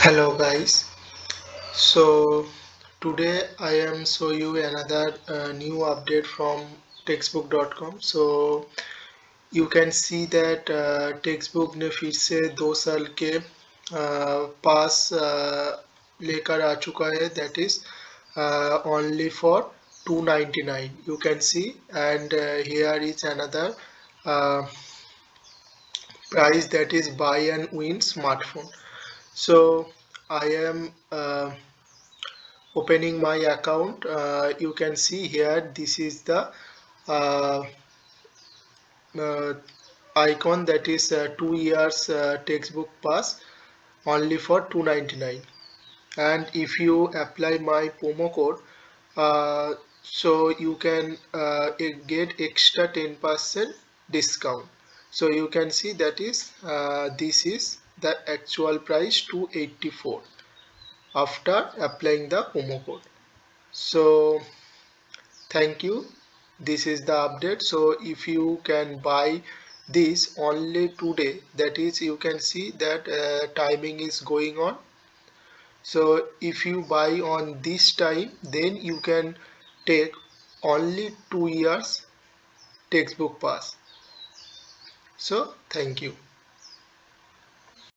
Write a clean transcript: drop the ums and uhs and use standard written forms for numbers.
Hello guys, so today I am show you another new update from textbook.com. So you can see that textbook ने फिर से 2 साल के पास लेकर आ चुका है, that is only for 299 you can see, and here is another uh, price, that is buy and win smartphone. So I am opening my account. You can see here, this is the uh, uh, icon, that is 2 years textbook pass only for 299. And if you apply my promo code, uh, so you can get extra 10% discount. So you can see that is this is the actual price 284 after applying the promo code. So thank you, this is the update. So if you can buy this only today, that is you can see that timing is going on. So if you buy on this time, then you can take only 2 years textbook pass. So thank you.